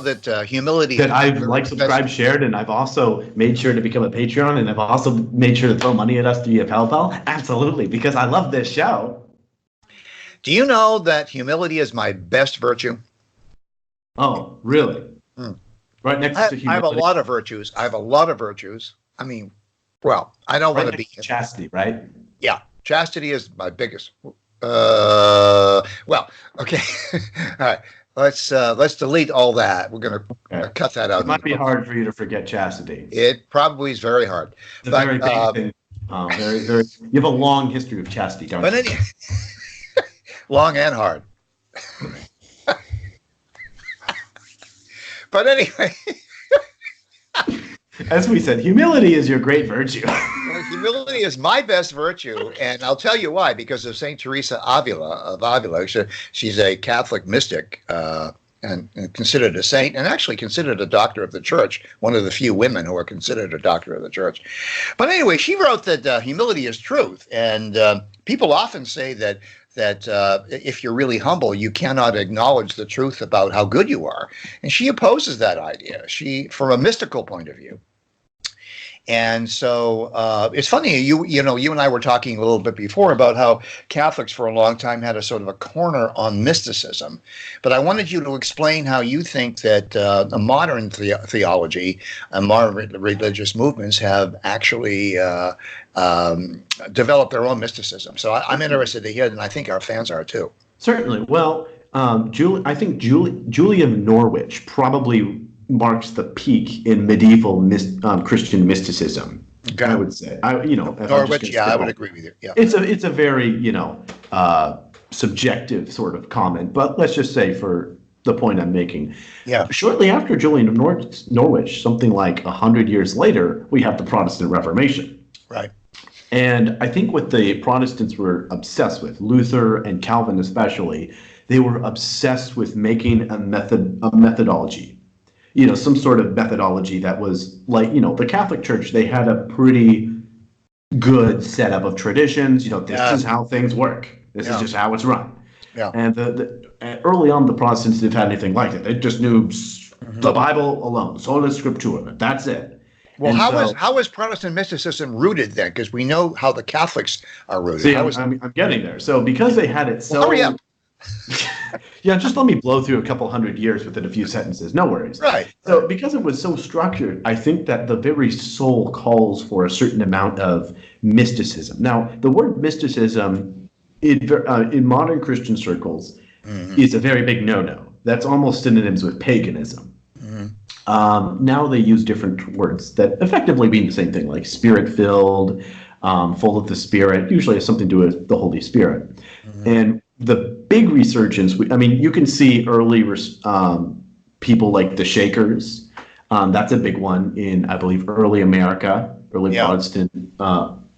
know that humility that I've liked, subscribed, shared, and I've also made sure to become a Patreon, and I've also made sure to throw money at us via PayPal? Absolutely, because I love this show. Do you know that humility is my best virtue? Oh, really? Right next to humility. I have a lot of virtues. I mean, well, I don't want to be chastity, right? Yeah, chastity is my biggest. Well, okay, all right. Let's delete all that. We're going to cut that out. It might be hard for you to forget chastity. It probably is very hard. It's a very big thing. Very, very. You have a long history of chastity, don't you? Long and hard. But anyway, as we said, humility is your great virtue. Humility is my best virtue, and I'll tell you why. Because of Saint Teresa of Avila. She's a Catholic mystic and considered a saint, and actually considered a doctor of the church. One of the few women who are considered a doctor of the church. But anyway, she wrote that humility is truth, and people often say that if you're really humble, you cannot acknowledge the truth about how good you are. And she opposes that idea, from a mystical point of view. And so it's funny, you and I were talking a little bit before about how Catholics for a long time had a sort of a corner on mysticism. But I wanted you to explain how you think that a modern theology and modern religious movements have actually developed their own mysticism. So I'm interested to hear, and I think our fans are too. Certainly. Well, I think Julia of Norwich probably marks the peak in medieval Christian mysticism. Okay. I would say. Norwich, I would agree with you. Yeah. It's a very subjective sort of comment, but let's just say for the point I'm making. Yeah. Shortly after Julian of Norwich, something like 100 years later, we have the Protestant Reformation. Right. And I think what the Protestants were obsessed with, Luther and Calvin especially, they were obsessed with making a methodology. Some sort of methodology that was like, the Catholic Church, they had a pretty good setup of traditions. This is how things work. This is just how it's run. Yeah. And early on, the Protestants didn't have anything like it. They just knew the Bible alone, sola scriptura. That's it. Well, how is Protestant mysticism rooted then? Because we know how the Catholics are rooted. See, I'm getting there. So because they had it so... hurry up. Yeah, just let me blow through a couple hundred years within a few sentences. No worries. Right. So because it was so structured, I think that the very soul calls for a certain amount of mysticism. Now, the word mysticism in modern Christian circles is a very big no-no. That's almost synonyms with paganism. Now they use different words that effectively mean the same thing, like spirit-filled, full of the Spirit, usually has something to do with the Holy Spirit. And the big resurgence, you can see early people like the Shakers. That's a big one in, I believe, early America, Protestant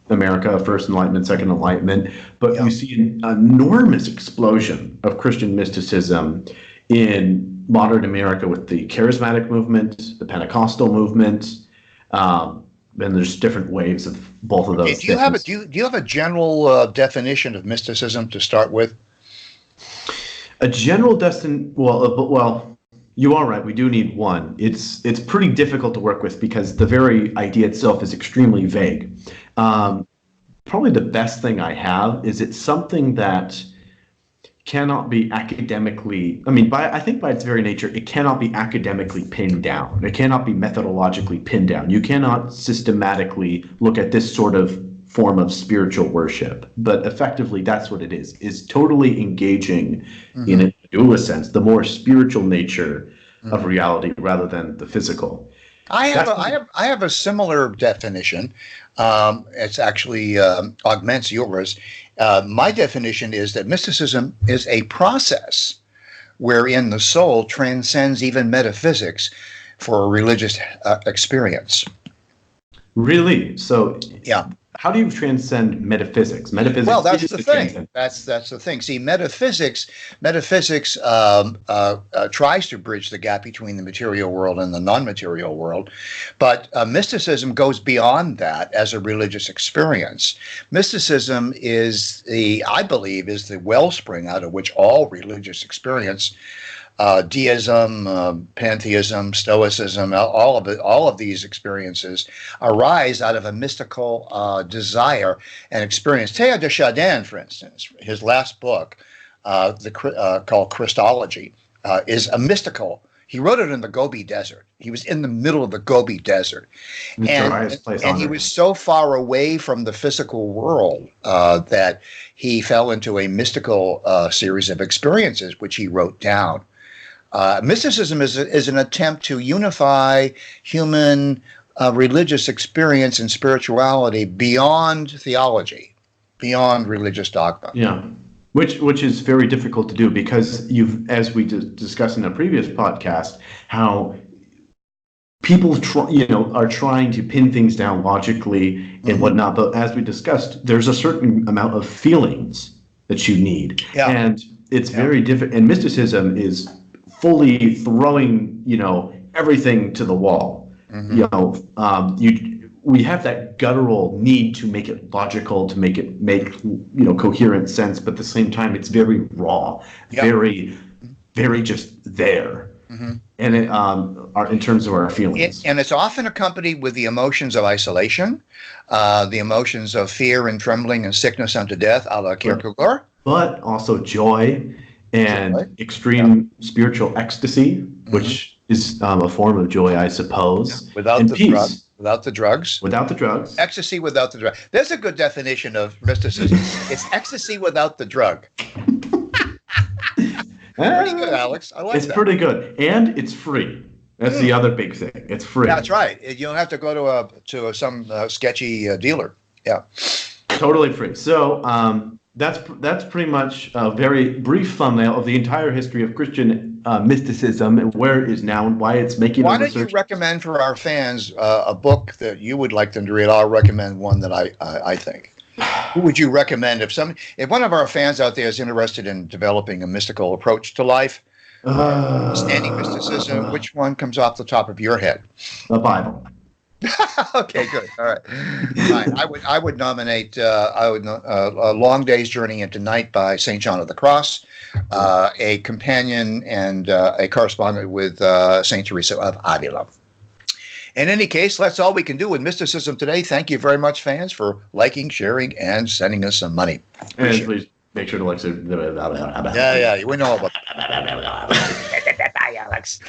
America, First Enlightenment, Second Enlightenment. But you see an enormous explosion of Christian mysticism in modern America with the charismatic movement, the Pentecostal movement. And there's different waves of both of those. Do you have a general definition of mysticism to start with? A general well, you are right. We do need one. It's pretty difficult to work with because the very idea itself is extremely vague. Probably the best thing I have is it's something that cannot be academically, I think by its very nature, it cannot be academically pinned down. It cannot be methodologically pinned down. You cannot systematically look at this sort of form of spiritual worship. But effectively, that's what it is totally engaging in a dualist sense, the more spiritual nature of reality rather than the physical. I have a similar definition. It's actually augments yours. My definition is that mysticism is a process wherein the soul transcends even metaphysics for a religious experience. Really? So yeah. How do you transcend metaphysics? Well, that's the thing. That's the thing. See, metaphysics tries to bridge the gap between the material world and the non-material world, but mysticism goes beyond that as a religious experience. Mysticism I believe, is the wellspring out of which all religious experience deism, pantheism, stoicism, all of these experiences arise out of a mystical desire and experience. Teilhard de Chardin, for instance, his last book, called Christology, is a mystical. He wrote it in the Gobi Desert. He was in the middle of the Gobi Desert, and he was so far away from the physical world that he fell into a mystical series of experiences, which he wrote down. Mysticism is an attempt to unify human religious experience and spirituality beyond theology, beyond religious dogma. Yeah. Which is very difficult to do because as we discussed in a previous podcast, how people are trying to pin things down logically and whatnot. But as we discussed, there's a certain amount of feelings that you need, and it's very different. And mysticism is fully throwing everything to the wall. We have that guttural need to make it logical, to make it make coherent sense, but at the same time, it's very raw, very, very just there, and it, in terms of our feelings. And it's often accompanied with the emotions of isolation, the emotions of fear and trembling and sickness unto death, a la Kierkegaard. But also joy and extreme spiritual ecstasy, which is a form of joy, I suppose. Without the peace. Without the drugs. Without the drugs. Ecstasy without the drug. There's a good definition of mysticism. It's ecstasy without the drug. Pretty good, Alex. I like that. It's pretty good. And it's free. That's the other big thing. It's free. That's right. You don't have to go to some sketchy dealer. Yeah. Totally free. So that's pretty much a very brief thumbnail of the entire history of Christian mysticism and where it is now and why it's making. Why don't you recommend for our fans a book that you would like them to read? I'll recommend one that I think. Who would you recommend if one of our fans out there is interested in developing a mystical approach to life, understanding mysticism? Which one comes off the top of your head? The Bible. Okay, good. All right. Fine. I would nominate A Long Day's Journey into Night by St. John of the Cross, a companion and a correspondent with St. Teresa of Avila. In any case, that's all we can do with mysticism today. Thank you very much, fans, for liking, sharing, and sending us some money. And please make sure to like. Yeah, we know about Alex.